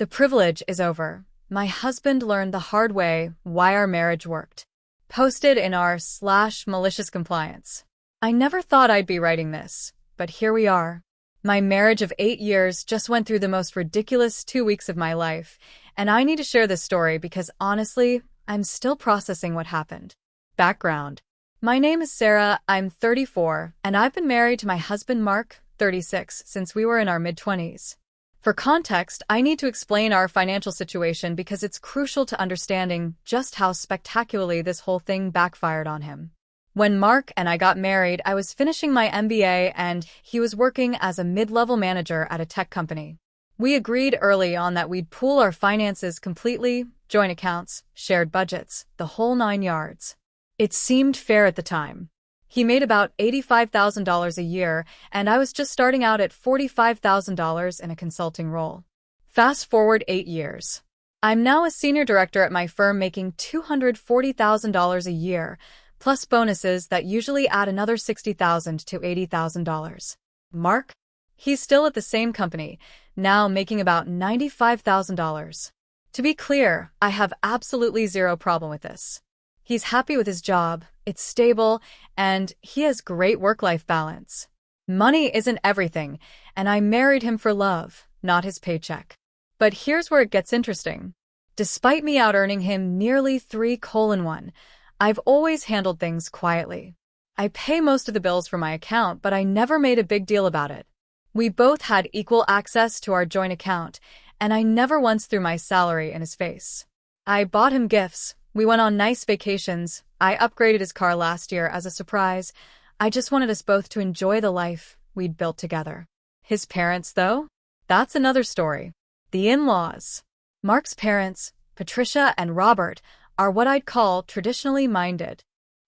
The privilege is over. My husband learned the hard way why our marriage worked. Posted in r/malicious compliance. I never thought I'd be writing this, but here we are. My marriage of 8 years just went through the most ridiculous 2 weeks of my life, and I need to share this story because honestly, I'm still processing what happened. Background. My name is Sarah, I'm 34, and I've been married to my husband Mark, 36, since we were in our mid-20s. For context, I need to explain our financial situation because it's crucial to understanding just how spectacularly this whole thing backfired on him. When Mark and I got married, I was finishing my MBA and he was working as a mid-level manager at a tech company. We agreed early on that we'd pool our finances completely, joint accounts, shared budgets, the whole 9 yards. It seemed fair at the time. He made about $85,000 a year, and I was just starting out at $45,000 in a consulting role. Fast forward 8 years. I'm now a senior director at my firm making $240,000 a year, plus bonuses that usually add another $60,000 to $80,000. Mark? He's still at the same company, now making about $95,000. To be clear, I have absolutely zero problem with this. He's happy with his job, it's stable, and he has great work-life balance. Money isn't everything, and I married him for love, not his paycheck. But here's where it gets interesting. Despite me out-earning him nearly 3:1, I've always handled things quietly. I pay most of the bills for my account, but I never made a big deal about it. We both had equal access to our joint account, and I never once threw my salary in his face. I bought him gifts. We went on nice vacations. I upgraded his car last year as a surprise. I just wanted us both to enjoy the life we'd built together. His parents, though? That's another story. The in-laws. Mark's parents, Patricia and Robert, are what I'd call traditionally minded.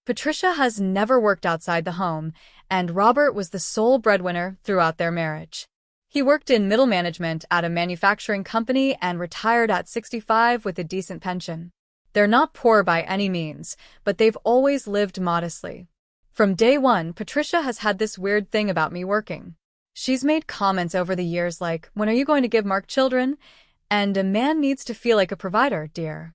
Patricia has never worked outside the home, and Robert was the sole breadwinner throughout their marriage. He worked in middle management at a manufacturing company and retired at 65 with a decent pension. They're not poor by any means, but they've always lived modestly. From day one, Patricia has had this weird thing about me working. She's made comments over the years like, "When are you going to give Mark children?" And "A man needs to feel like a provider, dear."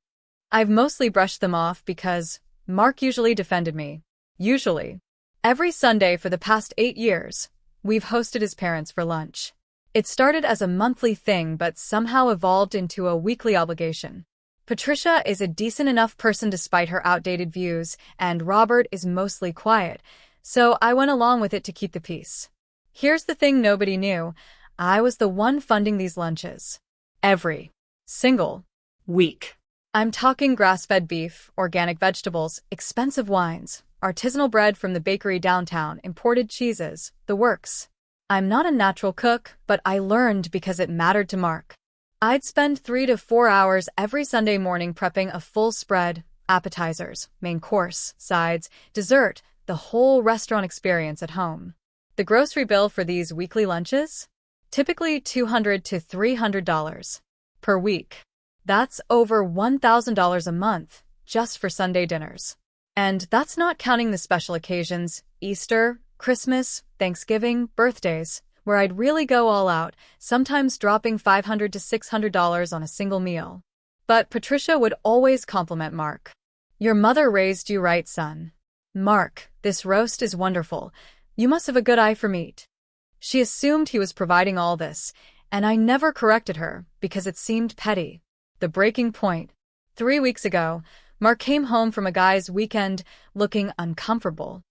I've mostly brushed them off because Mark usually defended me. Usually. Every Sunday for the past 8 years, we've hosted his parents for lunch. It started as a monthly thing but somehow evolved into a weekly obligation. Patricia is a decent enough person despite her outdated views, and Robert is mostly quiet, so I went along with it to keep the peace. Here's the thing nobody knew. I was the one funding these lunches. Every single week. I'm talking grass-fed beef, organic vegetables, expensive wines, artisanal bread from the bakery downtown, imported cheeses, the works. I'm not a natural cook, but I learned because it mattered to Mark. I'd spend 3 to 4 hours every Sunday morning prepping a full spread, appetizers, main course, sides, dessert, the whole restaurant experience at home. The grocery bill for these weekly lunches? Typically $200 to $300 per week. That's over $1,000 a month, just for Sunday dinners. And that's not counting the special occasions, Easter, Christmas, Thanksgiving, birthdays, where I'd really go all out, sometimes dropping $500 to $600 on a single meal. But Patricia would always compliment Mark. "Your mother raised you right, son. Mark, this roast is wonderful. You must have a good eye for meat." She assumed he was providing all this, and I never corrected her because it seemed petty. The breaking point. 3 weeks ago, Mark came home from a guy's weekend looking uncomfortable.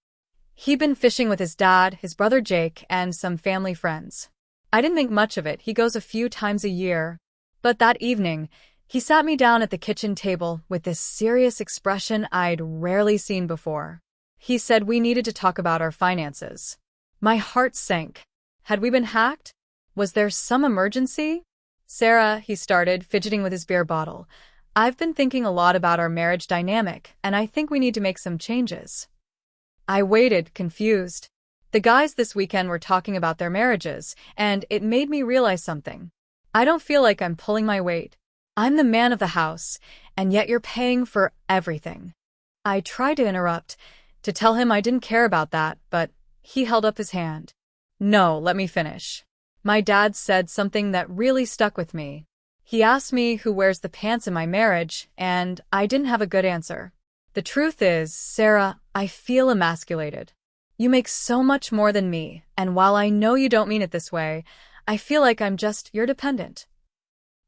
He'd been fishing with his dad, his brother Jake, and some family friends. I didn't think much of it. He goes a few times a year. But that evening, he sat me down at the kitchen table with this serious expression I'd rarely seen before. He said we needed to talk about our finances. My heart sank. Had we been hacked? Was there some emergency? "Sarah," he started, fidgeting with his beer bottle, "I've been thinking a lot about our marriage dynamic, and I think we need to make some changes." I waited, confused. The guys this weekend were talking about their marriages, and it made me realize something. I don't feel like I'm pulling my weight. I'm the man of the house, and yet you're paying for everything. I tried to interrupt, to tell him I didn't care about that, but he held up his hand. "No, let me finish." My dad said something that really stuck with me. He asked me who wears the pants in my marriage, and I didn't have a good answer. The truth is, Sarah, I feel emasculated. You make so much more than me, and while I know you don't mean it this way, I feel like I'm just your dependent.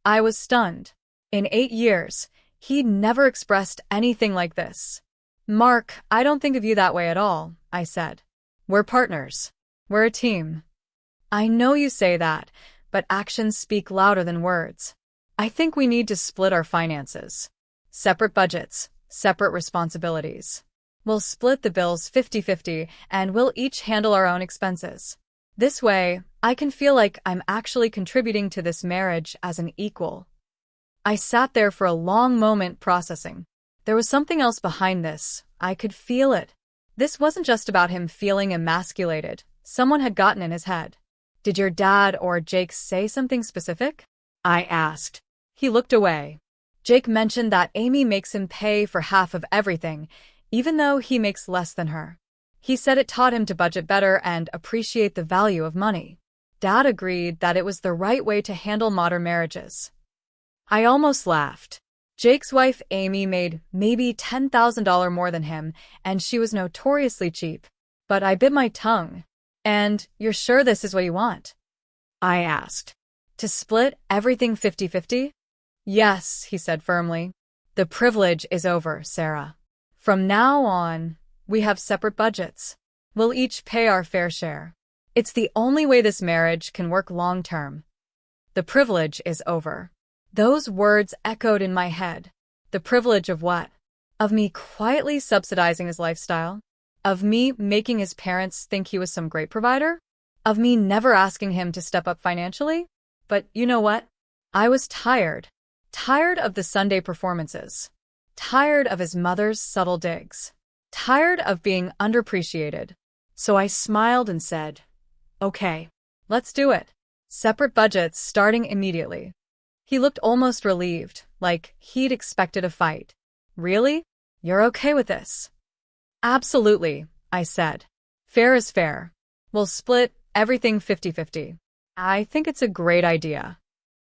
I was stunned. In 8 years, he'd never expressed anything like this. Mark, I don't think of you that way at all, I said. We're partners. We're a team. I know you say that, but actions speak louder than words. I think we need to split our finances. Separate budgets, separate responsibilities. We'll split the bills 50-50, and we'll each handle our own expenses. This way, I can feel like I'm actually contributing to this marriage as an equal. I sat there for a long moment processing. There was something else behind this. I could feel it. This wasn't just about him feeling emasculated. Someone had gotten in his head. Did your dad or Jake say something specific? I asked. He looked away. Jake mentioned that Amy makes him pay for half of everything, even though he makes less than her. He said it taught him to budget better and appreciate the value of money. Dad agreed that it was the right way to handle modern marriages. I almost laughed. Jake's wife Amy made maybe $10,000 more than him, and she was notoriously cheap. But I bit my tongue. And you're sure this is what you want? I asked. To split everything 50-50? Yes, he said firmly. The privilege is over, Sarah. From now on, we have separate budgets. We'll each pay our fair share. It's the only way this marriage can work long term. The privilege is over. Those words echoed in my head. The privilege of what? Of me quietly subsidizing his lifestyle? Of me making his parents think he was some great provider? Of me never asking him to step up financially? But you know what? I was tired. Tired of the Sunday performances. Tired of his mother's subtle digs. Tired of being underappreciated. So I smiled and said, okay, let's do it. Separate budgets starting immediately. He looked almost relieved, like he'd expected a fight. Really? You're okay with this? Absolutely, I said. Fair is fair. We'll split everything 50-50. I think it's a great idea.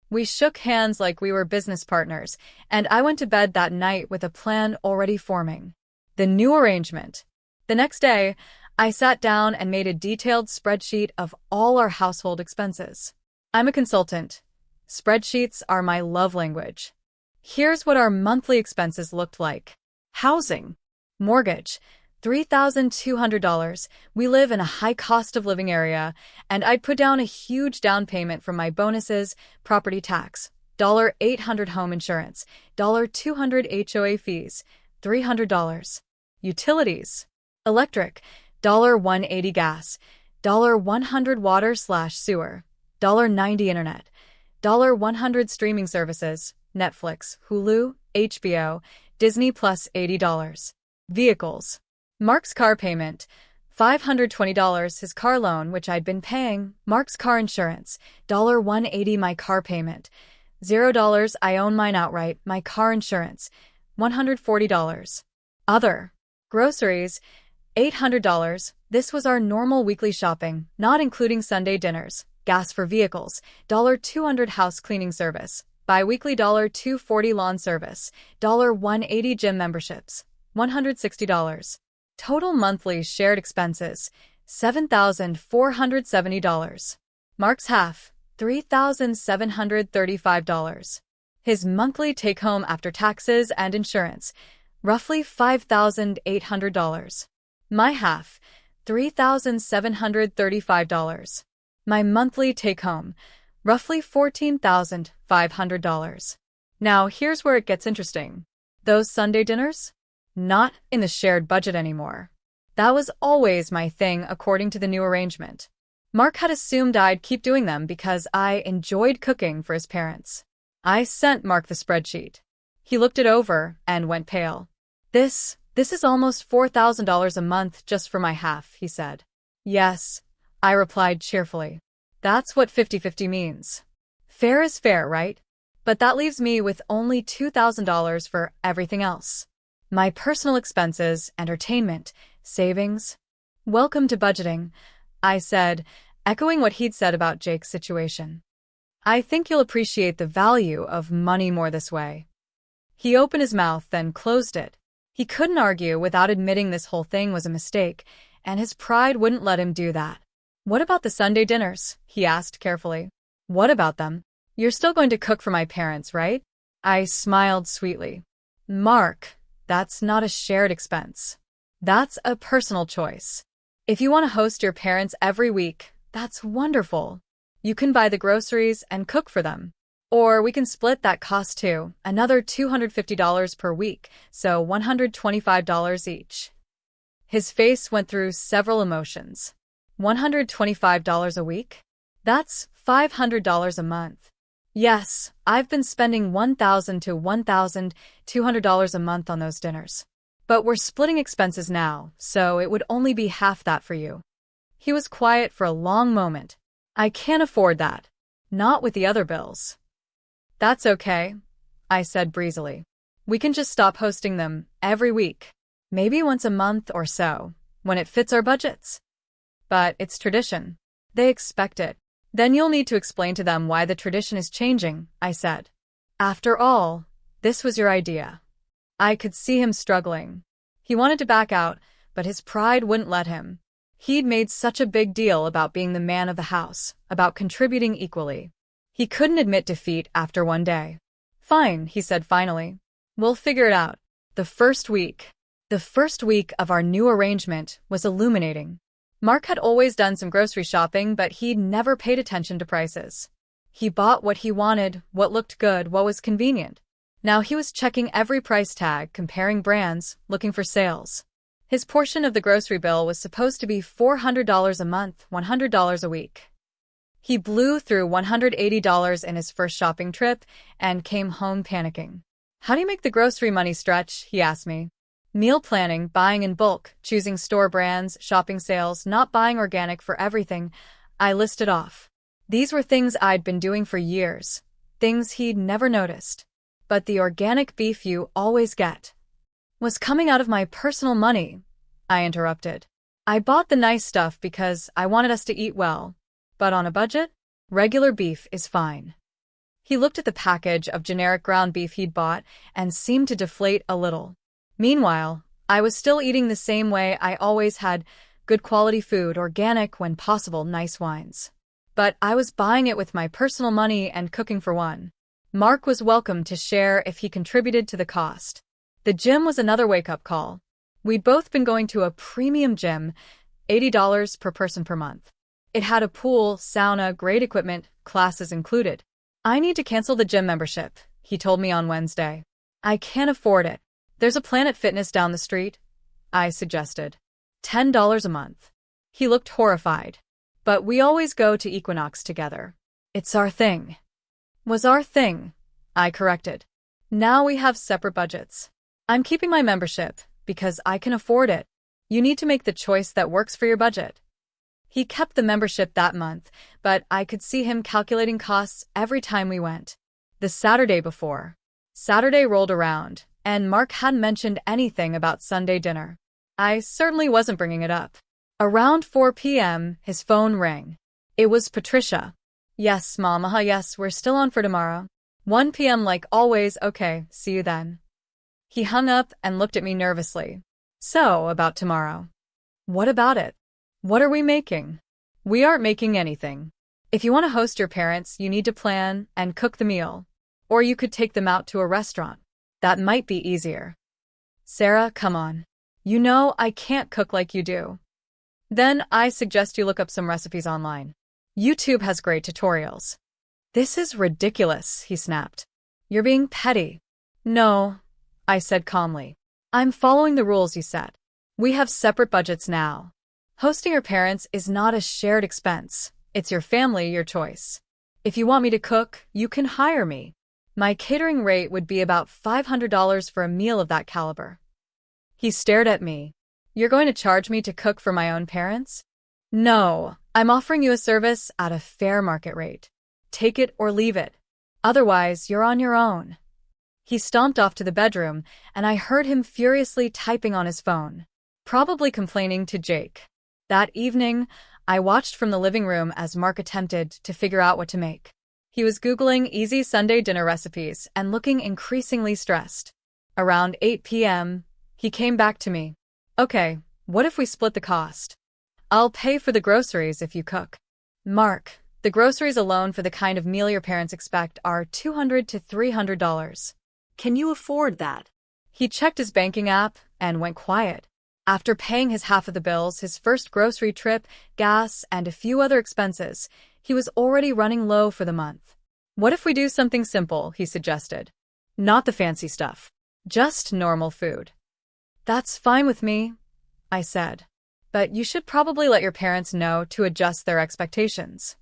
We shook hands like we were business partners, and I went to bed that night with a plan already forming. The new arrangement. The next day, I sat down and made a detailed spreadsheet of all our household expenses. I'm a consultant. Spreadsheets are my love language. Here's what our monthly expenses looked like. Housing. Mortgage. $3,200. We live in a high cost of living area, and I'd put down a huge down payment from my bonuses, property tax, $800 home insurance, $200 HOA fees, $300. Utilities. Electric, $180 gas, $100 water/sewer, $90 internet, $100 streaming services, Netflix, Hulu, HBO, Disney Plus $80. Vehicles. Mark's car payment, $520, his car loan, which I'd been paying, Mark's car insurance, $180 my car payment, $0 I own mine outright, my car insurance, $140. Other. Groceries, $800. This was our normal weekly shopping, not including Sunday dinners. Gas for vehicles, $200 house cleaning service, bi-weekly $240 lawn service, $180 gym memberships, $160. Total monthly shared expenses, $7,470. Mark's half, $3,735. His monthly take-home after taxes and insurance, roughly $5,800. My half, $3,735. My monthly take-home, roughly $14,500. Now here's where it gets interesting. Those Sunday dinners? Not in the shared budget anymore. That was always my thing according to the new arrangement. Mark had assumed I'd keep doing them because I enjoyed cooking for his parents. I sent Mark the spreadsheet. He looked it over and went pale. This is almost $4,000 a month just for my half, he said. Yes, I replied cheerfully. That's what 50-50 means. Fair is fair, right? But that leaves me with only $2,000 for everything else. My personal expenses, entertainment, savings. Welcome to budgeting, I said, echoing what he'd said about Jake's situation. I think you'll appreciate the value of money more this way. He opened his mouth, then closed it. He couldn't argue without admitting this whole thing was a mistake, and his pride wouldn't let him do that. What about the Sunday dinners? He asked carefully. What about them? You're still going to cook for my parents, right? I smiled sweetly. Mark, that's not a shared expense. That's a personal choice. If you want to host your parents every week, that's wonderful. You can buy the groceries and cook for them. Or we can split that cost too, another $250 per week, so $125 each. His face went through several emotions. $125 a week? That's $500 a month. Yes, I've been spending $1,000 to $1,200 a month on those dinners. But we're splitting expenses now, so it would only be half that for you. He was quiet for a long moment. I can't afford that. Not with the other bills. That's okay, I said breezily. We can just stop hosting them every week. Maybe once a month or so, when it fits our budgets. But it's tradition. They expect it. Then you'll need to explain to them why the tradition is changing, I said. After all, this was your idea. I could see him struggling. He wanted to back out, but his pride wouldn't let him. He'd made such a big deal about being the man of the house, about contributing equally. He couldn't admit defeat after one day. Fine, he said finally. We'll figure it out. The first week of our new arrangement was illuminating. Mark had always done some grocery shopping, but he'd never paid attention to prices. He bought what he wanted, what looked good, what was convenient. Now he was checking every price tag, comparing brands, looking for sales. His portion of the grocery bill was supposed to be $400 a month, $100 a week. He blew through $180 in his first shopping trip and came home panicking. How do you make the grocery money stretch? He asked me. Meal planning, buying in bulk, choosing store brands, shopping sales, not buying organic for everything. I listed off. These were things I'd been doing for years, things he'd never noticed. But the organic beef you always get was coming out of my personal money, I interrupted. I bought the nice stuff because I wanted us to eat well. But on a budget, regular beef is fine. He looked at the package of generic ground beef he'd bought and seemed to deflate a little. Meanwhile, I was still eating the same way I always had, good quality food, organic when possible, nice wines. But I was buying it with my personal money and cooking for one. Mark was welcome to share if he contributed to the cost. The gym was another wake-up call. We'd both been going to a premium gym, $80 per person per month. It had a pool, sauna, great equipment, classes included. I need to cancel the gym membership, he told me on Wednesday. I can't afford it. There's a Planet Fitness down the street, I suggested. $10 a month. He looked horrified. But we always go to Equinox together. It's our thing. Was our thing, I corrected. Now we have separate budgets. I'm keeping my membership because I can afford it. You need to make the choice that works for your budget. He kept the membership that month, but I could see him calculating costs every time we went. The Saturday before. Saturday rolled around, and Mark hadn't mentioned anything about Sunday dinner. I certainly wasn't bringing it up. Around 4 p.m., his phone rang. It was Patricia. Yes, Mom, yes, we're still on for tomorrow. 1 p.m. like always, okay, see you then. He hung up and looked at me nervously. So, about tomorrow. What about it? What are we making? We aren't making anything. If you want to host your parents, you need to plan and cook the meal. Or you could take them out to a restaurant. That might be easier. Sarah, come on. You know I can't cook like you do. Then I suggest you look up some recipes online. YouTube has great tutorials. This is ridiculous, he snapped. You're being petty. No, I said calmly. I'm following the rules you set. We have separate budgets now. Hosting your parents is not a shared expense. It's your family, your choice. If you want me to cook, you can hire me. My catering rate would be about $500 for a meal of that caliber. He stared at me. You're going to charge me to cook for my own parents? No, I'm offering you a service at a fair market rate. Take it or leave it. Otherwise, you're on your own. He stomped off to the bedroom, and I heard him furiously typing on his phone, probably complaining to Jake. That evening, I watched from the living room as Mark attempted to figure out what to make. He was Googling easy Sunday dinner recipes and looking increasingly stressed. Around 8 p.m., he came back to me. Okay, what if we split the cost? I'll pay for the groceries if you cook. Mark, the groceries alone for the kind of meal your parents expect are $200 to $300. Can you afford that? He checked his banking app and went quiet. After paying his half of the bills, his first grocery trip, gas, and a few other expenses, he was already running low for the month. What if we do something simple, he suggested. Not the fancy stuff. Just normal food. That's fine with me, I said. But you should probably let your parents know to adjust their expectations.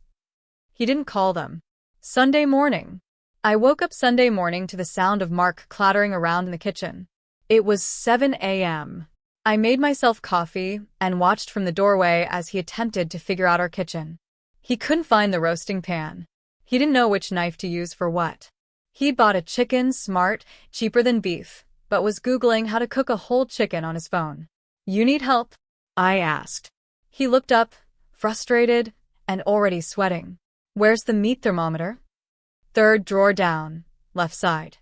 He didn't call them. Sunday morning. I woke up Sunday morning to the sound of Mark clattering around in the kitchen. It was 7 a.m. I made myself coffee and watched from the doorway as he attempted to figure out our kitchen. He couldn't find the roasting pan. He didn't know which knife to use for what. He bought a chicken, smart, cheaper than beef, but was Googling how to cook a whole chicken on his phone. You need help? I asked. He looked up, frustrated and already sweating. Where's the meat thermometer? Third drawer down, left side.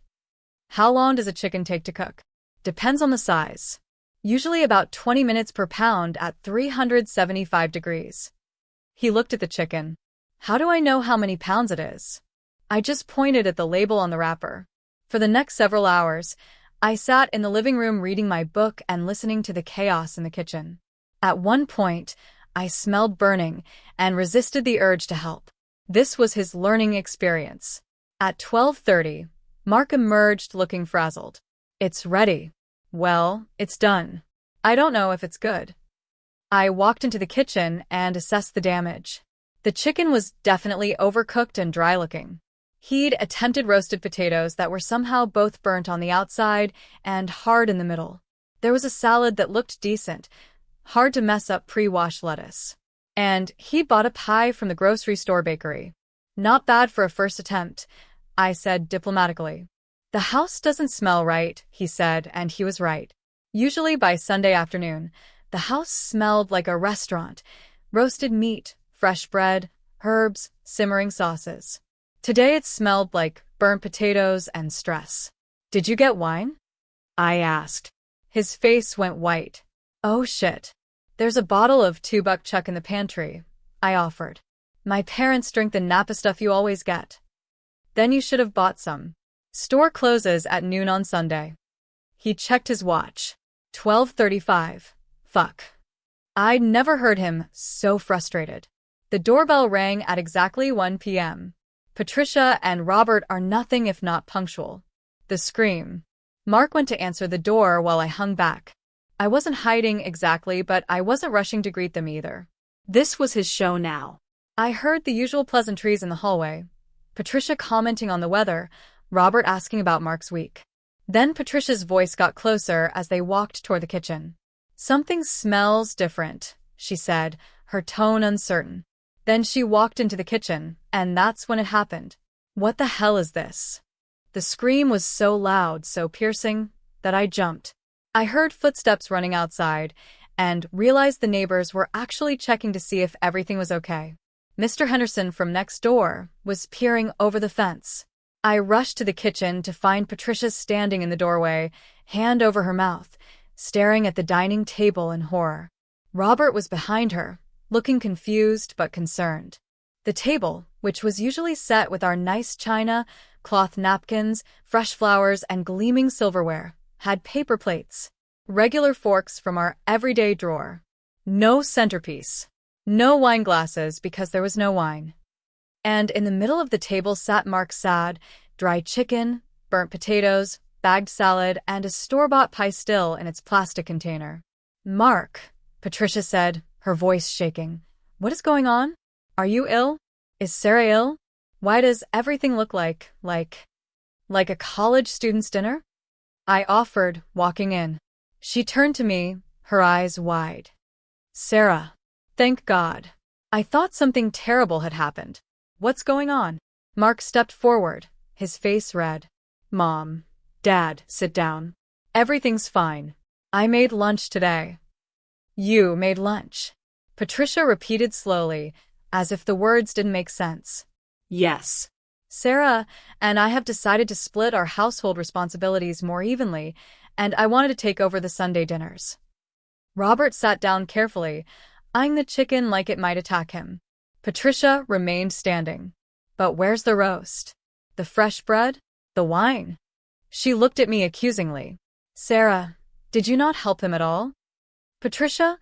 How long does a chicken take to cook? Depends on the size. Usually about 20 minutes per pound at 375 degrees. He looked at the chicken. How do I know how many pounds it is? I just pointed at the label on the wrapper. For the next several hours, I sat in the living room reading my book and listening to the chaos in the kitchen. At one point, I smelled burning and resisted the urge to help. This was his learning experience. At 12:30, Mark emerged looking frazzled. It's ready. Well, it's done. I don't know if it's good. I walked into the kitchen and assessed the damage. The chicken was definitely overcooked and dry-looking. He'd attempted roasted potatoes that were somehow both burnt on the outside and hard in the middle. There was a salad that looked decent, hard to mess up pre-washed lettuce. And he bought a pie from the grocery store bakery. Not bad for a first attempt, I said diplomatically. The house doesn't smell right, he said, and he was right. Usually by Sunday afternoon, the house smelled like a restaurant. Roasted meat, fresh bread, herbs, simmering sauces. Today it smelled like burnt potatoes and stress. Did you get wine? I asked. His face went white. Oh shit. There's a bottle of $2 Chuck in the pantry, I offered. My parents drink the Napa stuff you always get. Then you should have bought some. Store closes at noon on Sunday. He checked his watch. 12:35. Fuck. I'd never heard him so frustrated. The doorbell rang at exactly 1 p.m. Patricia and Robert are nothing if not punctual. The scream. Mark went to answer the door while I hung back. I wasn't hiding exactly, but I wasn't rushing to greet them either. This was his show now. I heard the usual pleasantries in the hallway. Patricia commenting on the weather, Robert asking about Mark's week. Then Patricia's voice got closer as they walked toward the kitchen. Something smells different, she said, her tone uncertain. Then she walked into the kitchen, and that's when it happened. What the hell is this? The scream was so loud, so piercing, that I jumped. I heard footsteps running outside, and realized the neighbors were actually checking to see if everything was okay. Mr. Henderson from next door was peering over the fence. I rushed to the kitchen to find Patricia standing in the doorway, hand over her mouth, staring at the dining table in horror. Robert was behind her, looking confused but concerned. The table, which was usually set with our nice china, cloth napkins, fresh flowers, and gleaming silverware, had paper plates, regular forks from our everyday drawer. No centerpiece. No wine glasses because there was no wine. And in the middle of the table sat Mark's sad, dry chicken, burnt potatoes, bagged salad, and a store-bought pie still in its plastic container. Mark, Patricia said, her voice shaking. What is going on? Are you ill? Is Sarah ill? Why does everything look like a college student's dinner? I offered, walking in. She turned to me, her eyes wide. Sarah. Thank God. I thought something terrible had happened. What's going on? Mark stepped forward, his face red. Mom. Dad, sit down. Everything's fine. I made lunch today. You made lunch. Patricia repeated slowly, as if the words didn't make sense. Yes. Sarah and I have decided to split our household responsibilities more evenly, and I wanted to take over the Sunday dinners. Robert sat down carefully, eyeing the chicken like it might attack him. Patricia remained standing. But where's the roast? The fresh bread? The wine? She looked at me accusingly. Sarah, did you not help him at all? Patricia,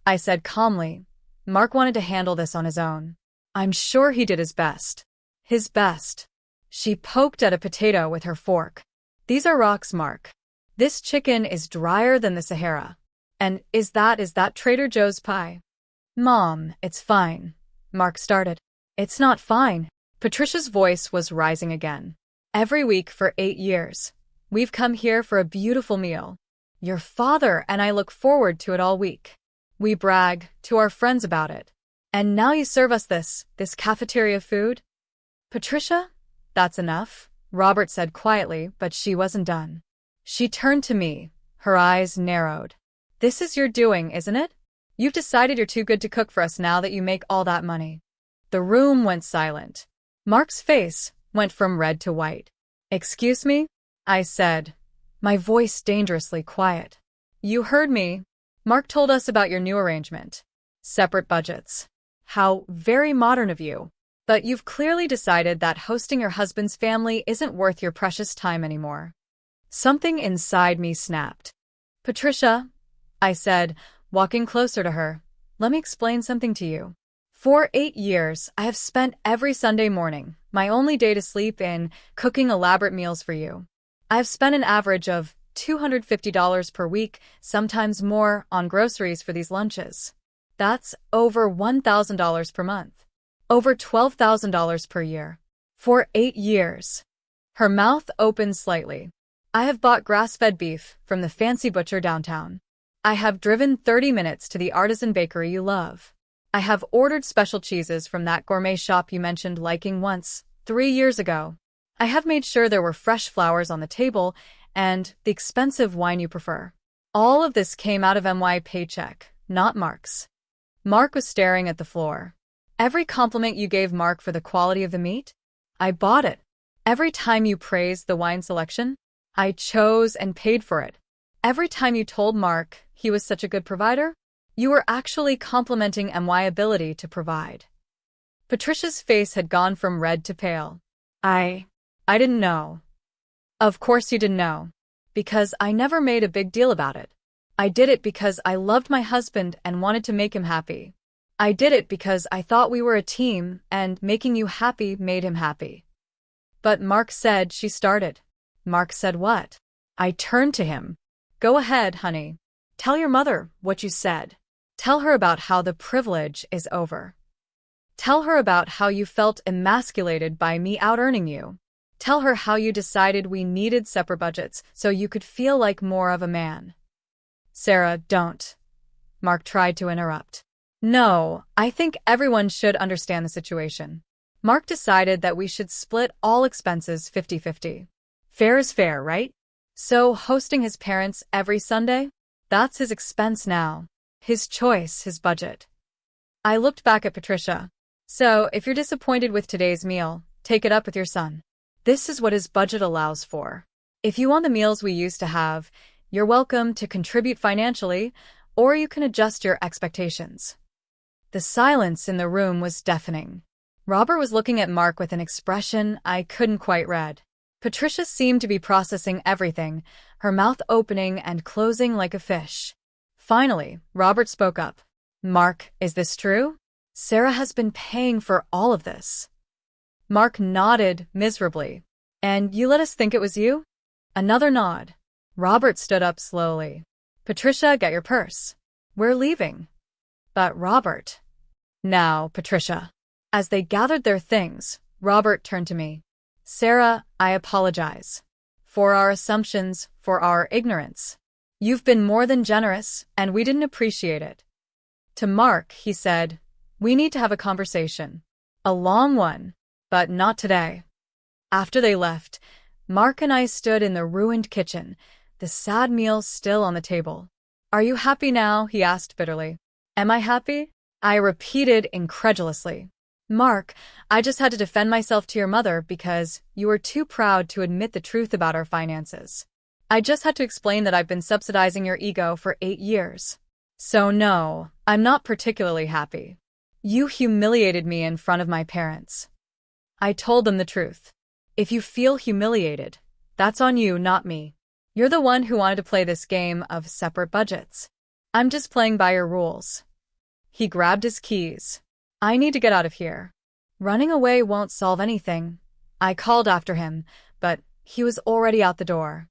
I said calmly, Mark wanted to handle this on his own. I'm sure he did his best. His best. She poked at a potato with her fork. These are rocks, Mark. This chicken is drier than the Sahara. And is that Trader Joe's pie? Mom, it's fine. Mark started. It's not fine. Patricia's voice was rising again. Every week for 8 years, we've come here for a beautiful meal. Your father and I look forward to it all week. We brag to our friends about it. And now you serve us this cafeteria food? Patricia, that's enough, Robert said quietly, but she wasn't done. She turned to me, her eyes narrowed. This is your doing, isn't it? You've decided you're too good to cook for us now that you make all that money. The room went silent. Mark's face went from red to white. Excuse me? I said, my voice dangerously quiet. You heard me. Mark told us about your new arrangement. Separate budgets. How very modern of you. But you've clearly decided that hosting your husband's family isn't worth your precious time anymore. Something inside me snapped. Patricia, I said, walking closer to her, let me explain something to you. For 8 years, I have spent every Sunday morning, my only day to sleep in, cooking elaborate meals for you. I have spent an average of $250 per week, sometimes more, on groceries for these lunches. That's over $1,000 per month. Over $12,000 per year. For 8 years. Her mouth opened slightly. I have bought grass-fed beef from the fancy butcher downtown. I have driven 30 minutes to the artisan bakery you love. I have ordered special cheeses from that gourmet shop you mentioned liking once, 3 years ago. I have made sure there were fresh flowers on the table and the expensive wine you prefer. All of this came out of my paycheck, not Mark's. Mark was staring at the floor. Every compliment you gave Mark for the quality of the meat, I bought it. Every time you praised the wine selection, I chose and paid for it. Every time you told Mark he was such a good provider, you were actually complimenting my ability to provide. Patricia's face had gone from red to pale. I didn't know. Of course you didn't know. Because I never made a big deal about it. I did it because I loved my husband and wanted to make him happy. I did it because I thought we were a team and making you happy made him happy. But Mark said, she started. Mark said what? I turned to him. Go ahead, honey. Tell your mother what you said. Tell her about how the privilege is over. Tell her about how you felt emasculated by me out-earning you. Tell her how you decided we needed separate budgets so you could feel like more of a man. Sarah, don't. Mark tried to interrupt. No, I think everyone should understand the situation. Mark decided that we should split all expenses 50-50. Fair is fair, right? So hosting his parents every Sunday? That's his expense now. His choice, his budget. I looked back at Patricia. So, if you're disappointed with today's meal, take it up with your son. This is what his budget allows for. If you want the meals we used to have, you're welcome to contribute financially, or you can adjust your expectations. The silence in the room was deafening. Robert was looking at Mark with an expression I couldn't quite read. Patricia seemed to be processing everything, her mouth opening and closing like a fish. Finally, Robert spoke up. Mark, is this true? Sarah has been paying for all of this. Mark nodded miserably. And you let us think it was you? Another nod. Robert stood up slowly. Patricia, get your purse. We're leaving. But Robert. Now, Patricia. As they gathered their things, Robert turned to me. Sarah, I apologize. For our assumptions, for our ignorance. You've been more than generous, and we didn't appreciate it. To Mark, he said, we need to have a conversation. A long one, but not today. After they left, Mark and I stood in the ruined kitchen, the sad meal still on the table. Are you happy now? He asked bitterly. Am I happy? I repeated incredulously. Mark, I just had to defend myself to your mother because you were too proud to admit the truth about our finances. I just had to explain that I've been subsidizing your ego for 8 years. So no, I'm not particularly happy. You humiliated me in front of my parents. I told them the truth. If you feel humiliated, that's on you, not me. You're the one who wanted to play this game of separate budgets. I'm just playing by your rules. He grabbed his keys. I need to get out of here. Running away won't solve anything. I called after him, but he was already out the door.